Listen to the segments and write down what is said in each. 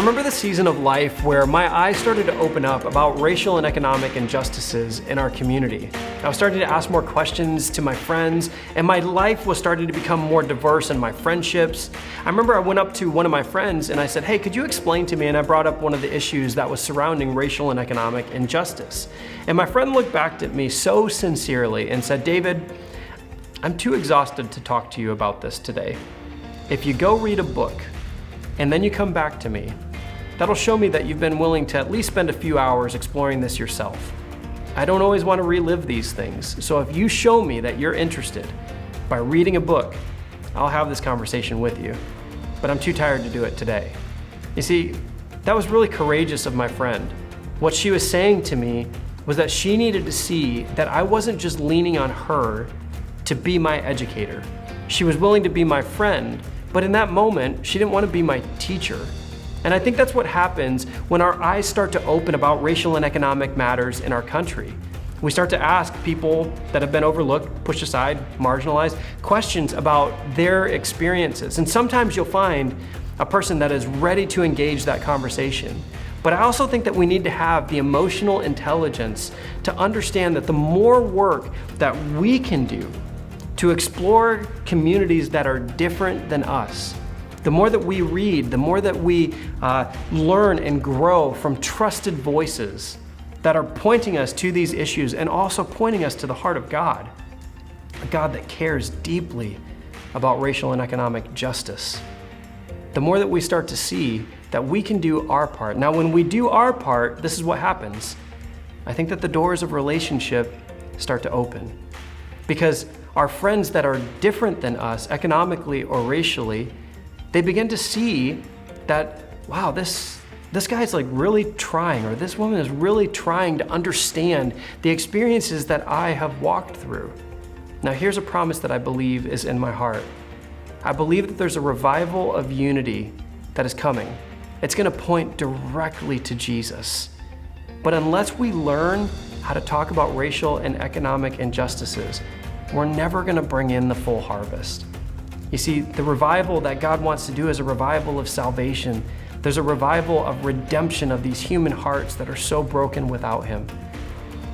remember the season of life where my eyes started to open up about racial and economic injustices in our community. I was starting to ask more questions to my friends, and my life was starting to become more diverse in my friendships. I remember I went up to one of my friends and I said, "Hey, could you explain to me?" And I brought up one of the issues that was surrounding racial and economic injustice. And my friend looked back at me so sincerely and said, "David, I'm too exhausted to talk to you about this today. If you go read a book, and then you come back to me, that'll show me that you've been willing to at least spend a few hours exploring this yourself. I don't always want to relive these things, so if you show me that you're interested by reading a book, I'll have this conversation with you, but I'm too tired to do it today." You see, that was really courageous of my friend. What she was saying to me was that she needed to see that I wasn't just leaning on her to be my educator. She was willing to be my friend, but in that moment, she didn't want to be my teacher. And I think that's what happens when our eyes start to open about racial and economic matters in our country. We start to ask people that have been overlooked, pushed aside, marginalized, questions about their experiences. And sometimes you'll find a person that is ready to engage that conversation. But I also think that we need to have the emotional intelligence to understand that the more work that we can do to explore communities that are different than us, the more that we read, the more that we learn and grow from trusted voices that are pointing us to these issues and also pointing us to the heart of God, a God that cares deeply about racial and economic justice. The more that we start to see that we can do our part. Now, when we do our part, this is what happens. I think that the doors of relationship start to open, because our friends that are different than us economically or racially, they begin to see that, wow, this guy's like really trying, or this woman is really trying to understand the experiences that I have walked through. Now, here's a promise that I believe is in my heart. I believe that there's a revival of unity that is coming. It's gonna point directly to Jesus. But unless we learn how to talk about racial and economic injustices, we're never gonna bring in the full harvest. You see, the revival that God wants to do is a revival of salvation. There's a revival of redemption of these human hearts that are so broken without Him.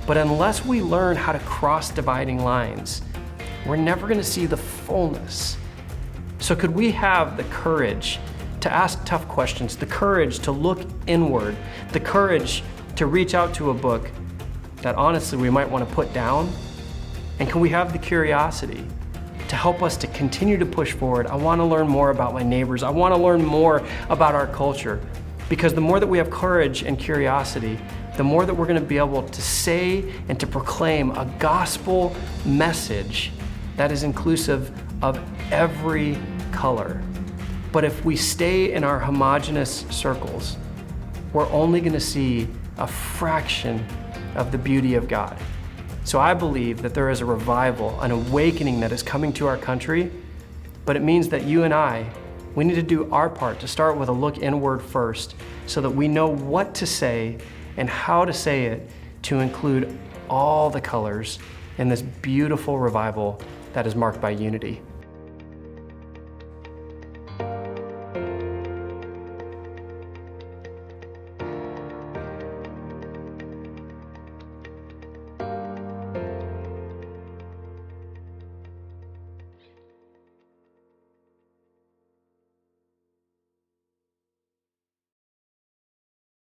But unless we learn how to cross dividing lines, we're never gonna see the fullness. So could we have the courage to ask tough questions, the courage to look inward, the courage to reach out to a book that honestly we might want to put down? And can we have the curiosity to help us to continue to push forward? I want to learn more about my neighbors. I want to learn more about our culture, because the more that we have courage and curiosity, the more that we're going to be able to say and to proclaim a gospel message that is inclusive of every color. But if we stay in our homogenous circles, we're only going to see a fraction of the beauty of God. So I believe that there is a revival, an awakening that is coming to our country, but it means that you and we need to do our part to start with a look inward first, so that we know what to say and how to say it to include all the colors in this beautiful revival that is marked by unity.